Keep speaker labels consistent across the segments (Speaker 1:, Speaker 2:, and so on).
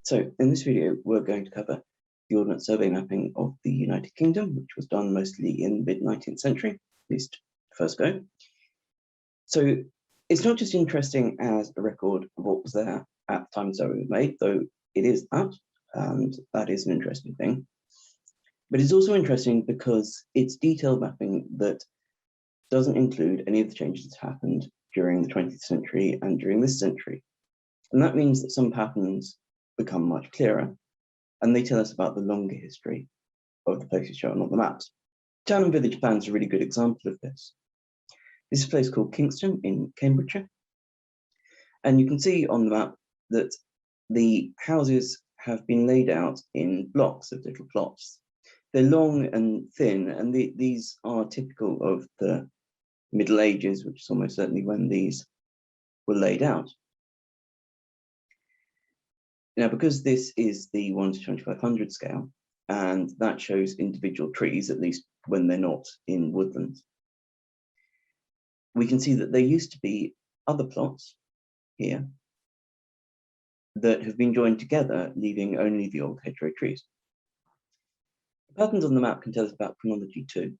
Speaker 1: So in this video, we're going to cover the Ordnance Survey mapping of the United Kingdom, which was done mostly in the mid-19th century, at least first go. So it's not just interesting as a record of what was there at the time the survey was made, though it is that, and that is an interesting thing. But it's also interesting because it's detailed mapping that doesn't include any of the changes that happened during the 20th century and during this century. And that means that some patterns become much clearer, and they tell us about the longer history of the places shown on the maps. Town and village plan is a really good example of this. This is a place called Kingston in Cambridgeshire. And you can see on the map that the houses have been laid out in blocks of little plots. They're long and thin, and these are typical of the Middle Ages, which is almost certainly when these were laid out. Now, because this is the 1 to 2500 scale, and that shows individual trees, at least when they're not in woodlands, we can see that there used to be other plots here that have been joined together, leaving only the old hedgerow trees. The patterns on the map can tell us about chronology too.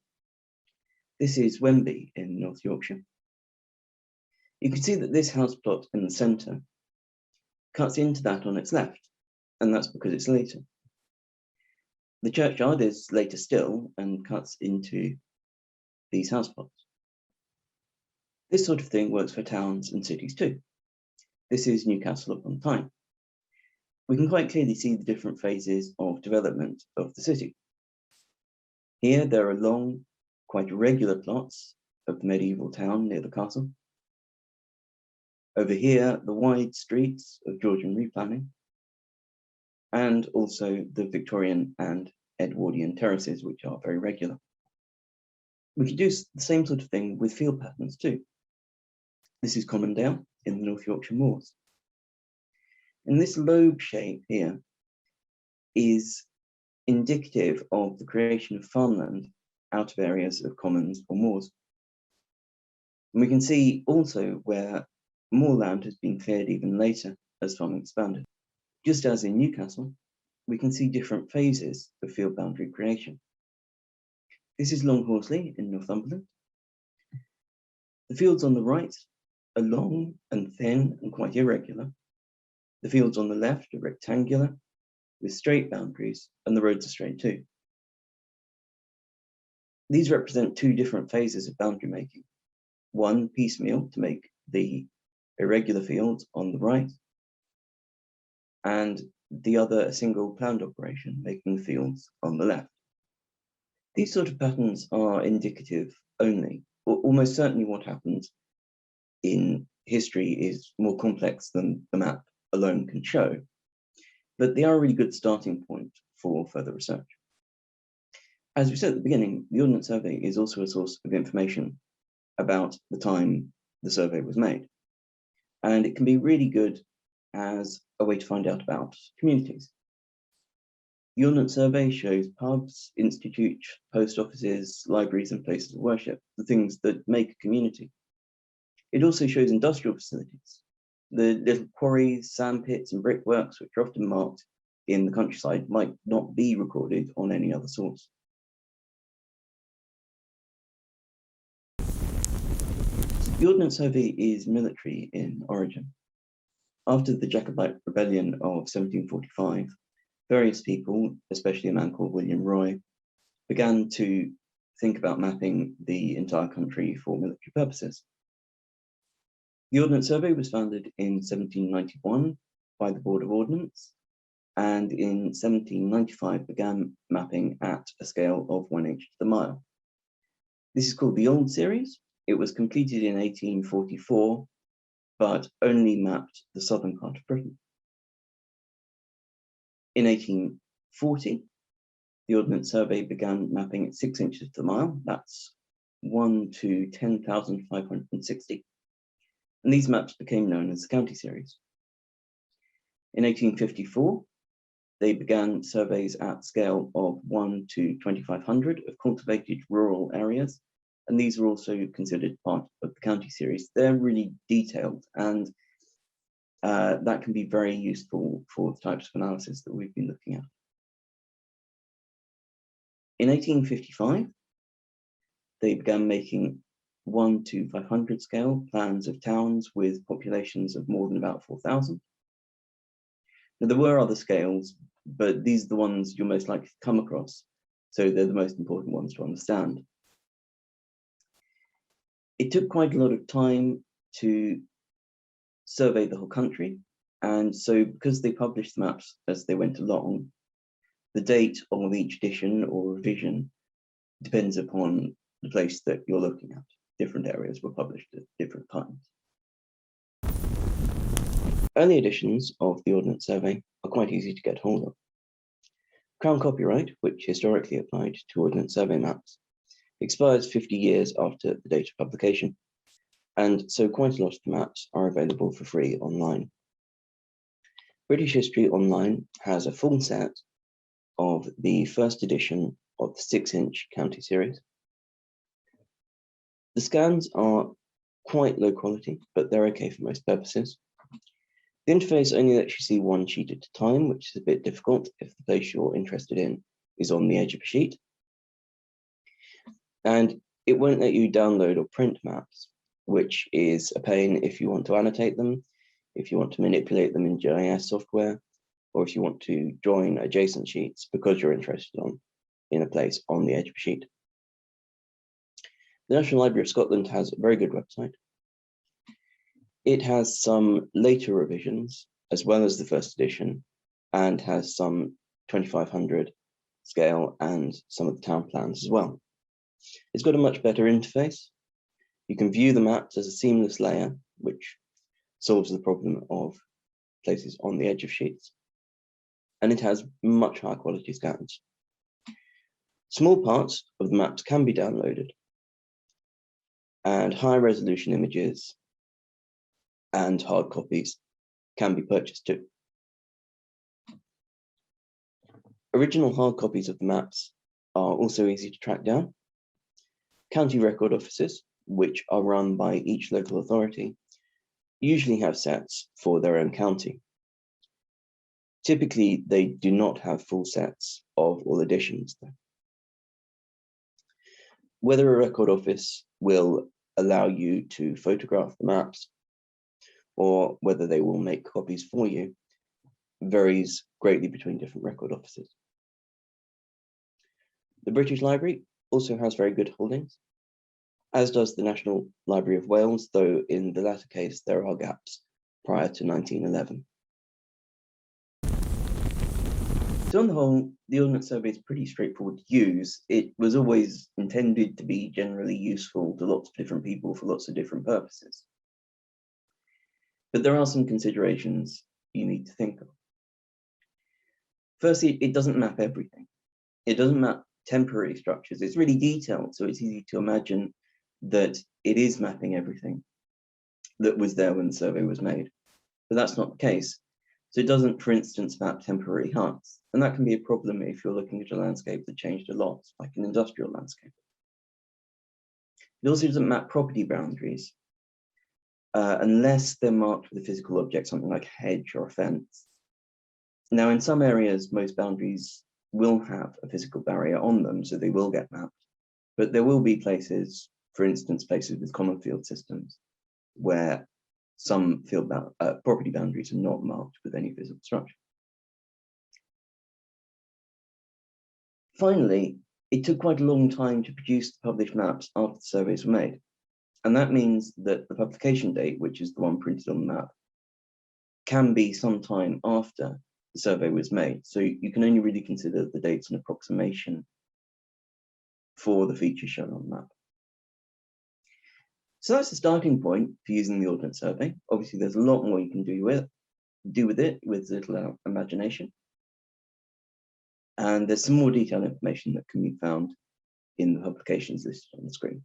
Speaker 1: This is Wemby in North Yorkshire. You can see that this house plot in the centre cuts into that on its left, and that's because it's later. The churchyard is later still and cuts into these house plots. This sort of thing works for towns and cities too. This is Newcastle upon Tyne. We can quite clearly see the different phases of development of the city. Here there are long, quite irregular plots of the medieval town near the castle. Over here, the wide streets of Georgian replanning, and also the Victorian and Edwardian terraces, which are very regular. We could do the same sort of thing with field patterns too. This is Commondale in the North Yorkshire moors. And this lobe shape here is indicative of the creation of farmland out of areas of commons or moors. And we can see also where more land has been cleared even later as farming expanded. Just as in Newcastle, we can see different phases of field boundary creation. This is Long Horsley in Northumberland. The fields on the right are long and thin and quite irregular. The fields on the left are rectangular with straight boundaries, and the roads are straight too. These represent two different phases of boundary making. One piecemeal to make the irregular fields on the right, and the other a single planned operation making the fields on the left. These sort of patterns are indicative only, or almost certainly what happens in history is more complex than the map alone can show, but they are a really good starting point for further research. As we said at the beginning, the Ordnance Survey is also a source of information about the time the survey was made, and it can be really good as a way to find out about communities. The Ordnance Survey shows pubs, institutes, post offices, libraries, and places of worship, the things that make a community. It also shows industrial facilities, the little quarries, sand pits, and brickworks, which are often marked in the countryside, might not be recorded on any other source. The Ordnance Survey is military in origin. After the Jacobite Rebellion of 1745, various people, especially a man called William Roy, began to think about mapping the entire country for military purposes. The Ordnance Survey was founded in 1791 by the Board of Ordnance, and in 1795 began mapping at a scale of 1 inch to the mile. This is called the Old Series. It was completed in 1844, but only mapped the southern part of Britain. In 1840, the Ordnance Survey began mapping at 6 inches to the mile. That's 1 to 10,560. And these maps became known as the County Series. In 1854, they began surveys at scale of 1 to 2,500 of cultivated rural areas, and these are also considered part of the County Series. They're really detailed, and that can be very useful for the types of analysis that we've been looking at. In 1855, they began making 1 to 500 scale plans of towns with populations of more than about 4,000. Now, there were other scales, but these are the ones you're most likely to come across, so they're the most important ones to understand. It took quite a lot of time to survey the whole country, and so because they published the maps as they went along, the date of each edition or revision depends upon the place that you're looking at. Different areas were published at different times. Early editions of the Ordnance Survey are quite easy to get hold of. Crown copyright, which historically applied to Ordnance Survey maps, expires 50 years after the date of publication, and so quite a lot of the maps are available for free online. British History Online has a full set of the first edition of the 6-inch county series. The scans are quite low quality, but they're okay for most purposes. The interface only lets you see one sheet at a time, which is a bit difficult if the place you're interested in is on the edge of a sheet. And it won't let you download or print maps, which is a pain if you want to annotate them, if you want to manipulate them in GIS software, or if you want to join adjacent sheets because you're interested in a place on the edge of a sheet. The National Library of Scotland has a very good website. It has some later revisions, as well as the first edition, and has some 2500 scale and some of the town plans as well. It's got a much better interface. You can view the maps as a seamless layer, which solves the problem of places on the edge of sheets. And it has much higher quality scans. Small parts of the maps can be downloaded, and high resolution images and hard copies can be purchased too. Original hard copies of the maps are also easy to track down. County record offices, which are run by each local authority, usually have sets for their own county. Typically, they do not have full sets of all editions, though. Whether a record office will allow you to photograph the maps or whether they will make copies for you varies greatly between different record offices. The British Library also has very good holdings, as does the National Library of Wales, though in the latter case there are gaps prior to 1911. So on the whole, the Ordnance Survey is pretty straightforward to use. It was always intended to be generally useful to lots of different people for lots of different purposes. But there are some considerations you need to think of. Firstly, it doesn't map everything. It doesn't map temporary structures. It's really detailed, so it's easy to imagine that it is mapping everything that was there when the survey was made. But that's not the case. So it doesn't, for instance, map temporary huts. And that can be a problem if you're looking at a landscape that changed a lot, like an industrial landscape. It also doesn't map property boundaries, unless they're marked with a physical object, something like a hedge or a fence. Now, in some areas, most boundaries will have a physical barrier on them, so they will get mapped. But there will be places, for instance, places with common field systems, where some field property boundaries are not marked with any physical structure. Finally, it took quite a long time to produce the published maps after the surveys were made. And that means that the publication date, which is the one printed on the map, can be sometime after the survey was made. So you can only really consider the dates an approximation for the features shown on the map. So that's the starting point for using the Ordnance Survey. Obviously, there's a lot more you can do with it with little imagination. And there's some more detailed information that can be found in the publications listed on the screen.